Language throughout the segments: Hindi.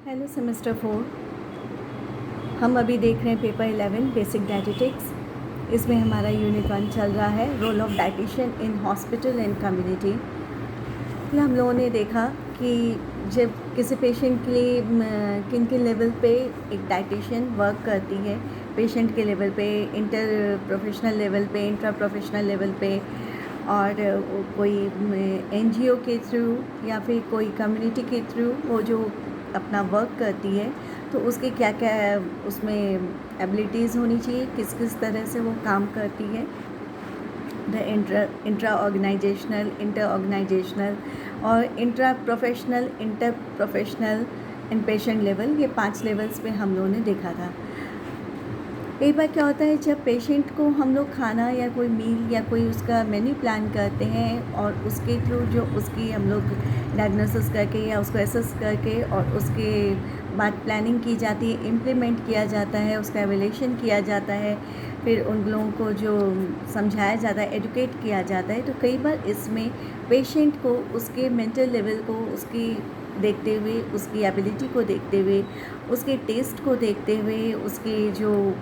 Hello semester 4। हम अभी देख रहे हैं पेपर 11 बेसिक डायटीटिक्स। इसमें हमारा यूनिट 1 चल रहा है, role of dietitian in hospital and community. हम लोगों ने देखा कि जब किसी पेशेंट के लिए किन किन लेवल पे एक डाइटिशियन वर्क करती है, पेशेंट के लेवल पे, इंटर प्रोफेशनल लेवल पे, इंट्रा प्रोफेशनल लेवल पे, और कोई एनजीओ के थ्रू या फिर कोई कम्युनिटी के थ्रू वो जो अपना वर्क करती है, तो उसके क्या क्या उसमें एबिलिटीज़ होनी चाहिए, किस किस तरह से वो काम करती है। The intra organisational, inter organisational और intra professional, inter professional and patient level, ये 5 लेवल्स पे हम लोगों ने देखा था। कई बार क्या होता है, जब पेशेंट को हम लोग खाना या कोई मील या कोई उसका मेन्यू प्लान करते हैं और उसके थ्रू जो उसकी हम लोग डायग्नोसिस करके या उसको एसेस करके और उसके बाद प्लानिंग की जाती है, इम्प्लीमेंट किया जाता है, उसका एवेल्यूएशन किया जाता है, फिर उन लोगों को जो समझाया जाता है, एडुकेट किया जाता है, तो कई बार इसमें पेशेंट को उसके मेंटल लेवल को उसकी देखते हुए, उसकी एबिलिटी को देखते हुए, उसके टेस्ट को देखते हुए, उसकी जो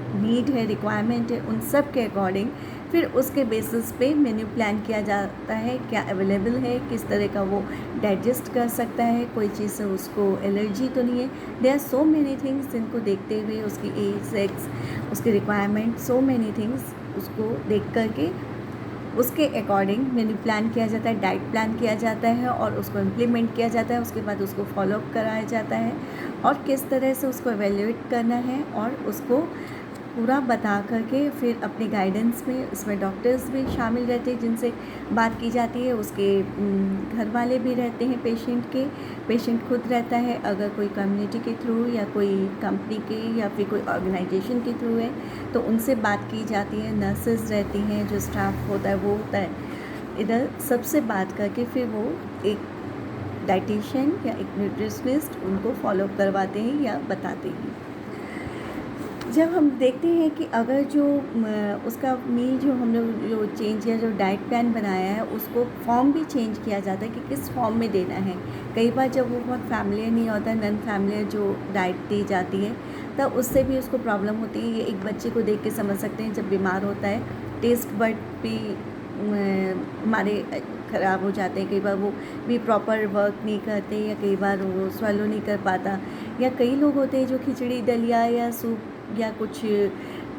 नीड है, रिक्वायरमेंट है, उन सब के अकॉर्डिंग फिर उसके बेसिस पे मेन्यू प्लान किया जाता है, क्या अवेलेबल है, किस तरह का वो डाइजेस्ट कर सकता है, कोई चीज़ से उसको एलर्जी तो नहीं है। There are so many things जिनको देखते हुए, उसकी एज, सेक्स, उसकी रिक्वायरमेंट, सो मैनी थिंग्स उसको देख करके उसके अकॉर्डिंग मेन्यू प्लान किया जाता है, डाइट प्लान किया जाता है और उसको इम्प्लीमेंट किया जाता है। उसके बाद उसको फॉलोअप कराया जाता है और किस तरह से उसको एवेल्यूएट करना है और उसको पूरा बता करके फिर अपने गाइडेंस में उसमें डॉक्टर्स भी शामिल रहते हैं जिनसे बात की जाती है, उसके घर वाले भी रहते हैं पेशेंट के, पेशेंट खुद रहता है, अगर कोई कम्युनिटी के थ्रू या कोई कंपनी के या फिर कोई ऑर्गेनाइजेशन के थ्रू है तो उनसे बात की जाती है, नर्सेज रहती हैं, जो स्टाफ होता है वो होता है। इधर सबसे बात करके फिर वो एक डाइटिशियन या एक न्यूट्रिशनिस्ट उनको फॉलो करवाते हैं या बताते हैं। जब हम देखते हैं कि अगर जो उसका मील जो हम लोग जो चेंज या जो डाइट प्लान बनाया है उसको फॉर्म भी चेंज किया जाता है कि किस फॉर्म में देना है। कई बार जब वो बहुत फैमिलियर नहीं होता, नॉन फैमिलियर जो डाइट दी जाती है, तब उससे भी उसको प्रॉब्लम होती है। ये एक बच्चे को देख के समझ सकते हैं, जब बीमार होता है टेस्ट बड भी हमारे ख़राब हो जाते हैं, कई बार वो भी प्रॉपर वर्क नहीं करते या कई बार वो स्वेलो नहीं कर पाता, या कई लोग होते हैं जो खिचड़ी, दलिया या सूप या कुछ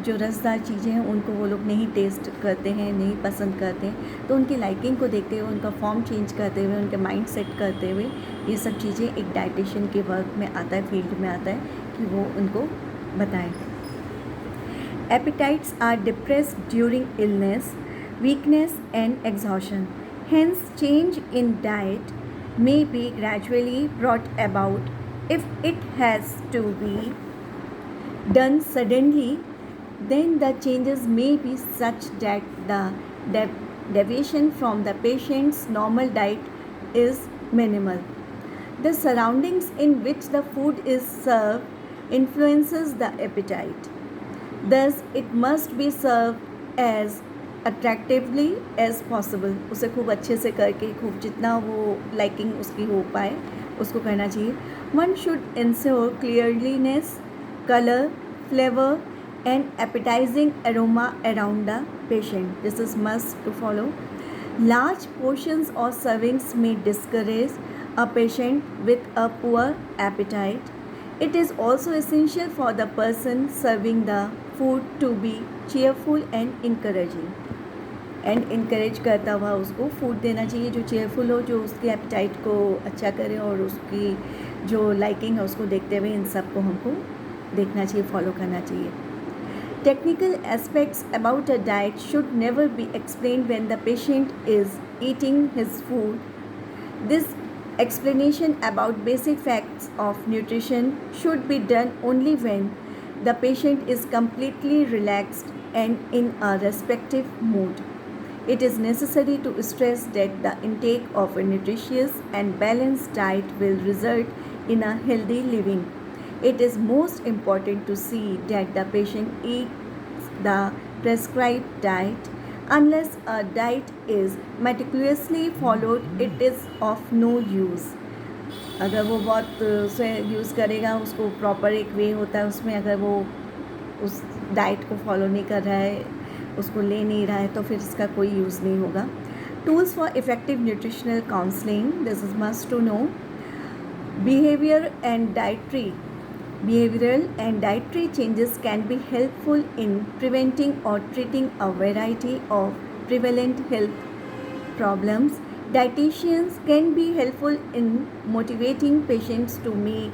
जो रसदार चीज़ें हैं उनको वो लोग नहीं टेस्ट करते हैं, नहीं पसंद करते हैं। तो उनकी लाइकिंग को देखते हुए, उनका फॉर्म चेंज करते हुए, उनके माइंड सेट करते हुए, ये सब चीज़ें एक डाइटिशियन के वर्क में आता है, फील्ड में आता है कि वो उनको बताएं। Appetites are depressed during illness, weakness and exhaustion. Hence, change in diet may be gradually brought about. If it has to be done suddenly, then the changes may be such that the deviation from the patient's normal diet is minimal. The surroundings in which the food is served influences the appetite. Thus, it must be served as attractively as possible. उसे खूब अच्छे से करके, खूब जितना वो लाइकिंग उसकी हो पाए उसको करना चाहिए. One should ensure cleanliness, color, flavor and appetizing aroma around the patient. This is must to follow. Large portions or servings may discourage a patient with a poor appetite. It is also essential for the person serving the food to be cheerful and encouraging. And encourage करता हुआ उसको फूड देना चाहिए जो चेयरफुल हो, जो उसके एपेटाइट को अच्छा करे और उसकी जो लाइकिंग है उसको देखते हुए इन सब को हमको देखना चाहिए, फॉलो करना चाहिए. Technical aspects about a diet should never be explained when the patient is eating his food. This explanation about basic facts of nutrition should be done only when the patient is completely relaxed and in a receptive mood. It is necessary to stress that the intake of a nutritious and balanced diet will result in a healthy living. It is most important to see that the patient eats the prescribed diet. Unless a diet is meticulously followed, it is of no use. अगर वो बहुत उसे यूज़ करेगा, उसको प्रॉपर एक वे होता है उसमें, अगर वो उस डाइट को फॉलो नहीं कर रहा है, उसको ले नहीं रहा है, तो फिर इसका कोई यूज़ नहीं होगा. Tools for effective nutritional counselling, this is must to know. Behavior and dietary Behavioral and dietary changes can be helpful in preventing or treating a variety of prevalent health problems. Dietitians can be helpful in motivating patients to make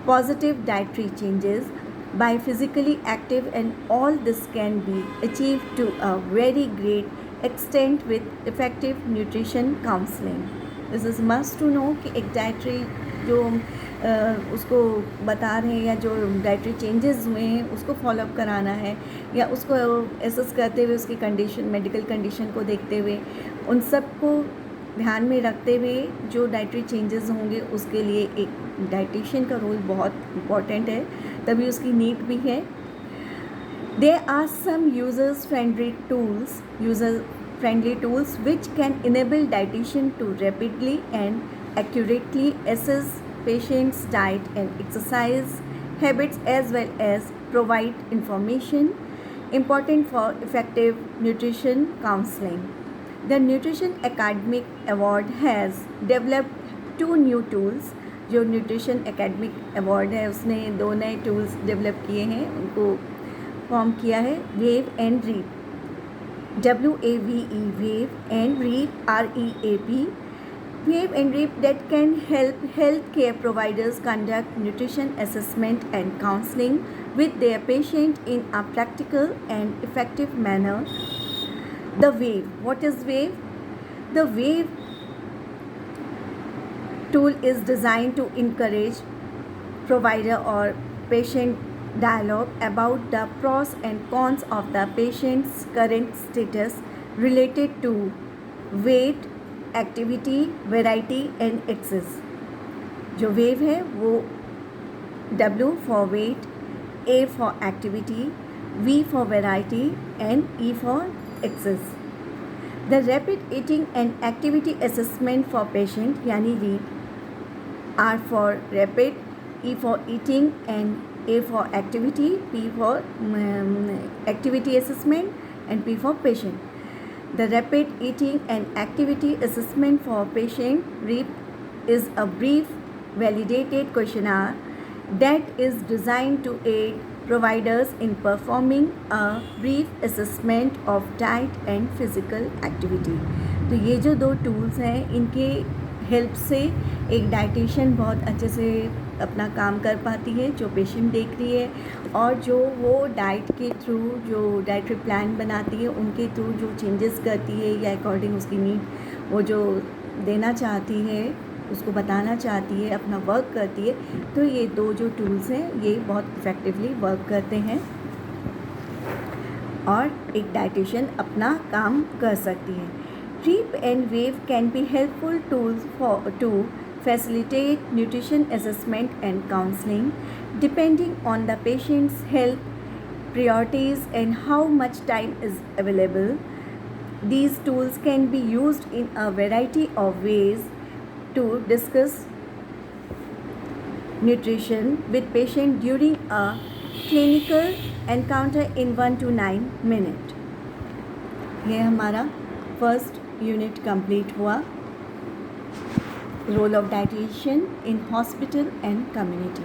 positive dietary changes by physically active, and all this can be achieved to a very great extent with effective nutrition counseling. This is must to know कि एक dietary जो उसको बता रहे हैं या जो डाइटरी चेंजेस हुए हैं उसको फॉलोअप कराना है, या उसको एसेस करते हुए उसकी कंडीशन, मेडिकल कंडीशन को देखते हुए, उन सब को ध्यान में रखते हुए जो डाइटरी चेंजेस होंगे उसके लिए एक डाइटिशियन का रोल बहुत इम्पॉर्टेंट है, तभी उसकी नीड भी है. There are some user-friendly tools which can enable dietitian to rapidly and accurately assess patients' diet and exercise habits, as well as provide information important for effective nutrition counseling. The Nutrition Academic Award has developed 2 new tools. जो न्यूट्रिशन एकेडमिक अवार्ड है उसने 2 नए टूल्स डेवलप किए हैं, उनको फॉर्म किया है. Wave and reap, WAVE, wave and reap, REAP. Wave and REAP that can help healthcare providers conduct nutrition assessment and counseling with their patient in a practical and effective manner. The WAVE. What is WAVE? The WAVE tool is designed to encourage provider or patient dialogue about the pros and cons of the patient's current status related to weight, activity, variety and access. जो वेव है वो W for weight, A for activity, V for variety and E for access. The rapid eating and activity assessment for patient यानी REAP, R for rapid, E for eating and A for activity, P for activity assessment and P for patient. The rapid eating and activity assessment for patient REAP is a brief, validated questionnaire that is designed to aid providers in performing a brief assessment of diet and physical activity. तो ये जो 2 टूल्स हैं इनके हेल्प से एक डाइटिशियन बहुत अच्छे से अपना काम कर पाती है जो पेशेंट देख रही है, और जो वो डाइट के थ्रू जो डाइटरी प्लान बनाती है उनके थ्रू जो चेंजेस करती है या अकॉर्डिंग उसकी नीड वो जो देना चाहती है उसको बताना चाहती है, अपना वर्क करती है. तो ये 2 जो टूल्स हैं ये बहुत इफ़ेक्टिवली वर्क करते हैं और एक डाइटिशियन अपना काम कर सकती है. REAP and WAVE can be helpful tools to facilitate nutrition assessment and counseling depending on the patient's health priorities and how much time is available. These tools can be used in a variety of ways to discuss nutrition with patient during a clinical encounter in 1 to 9 minutes. ये हमारा फर्स्ट यूनिट कंप्लीट हुआ, role of dietitian in hospital and community.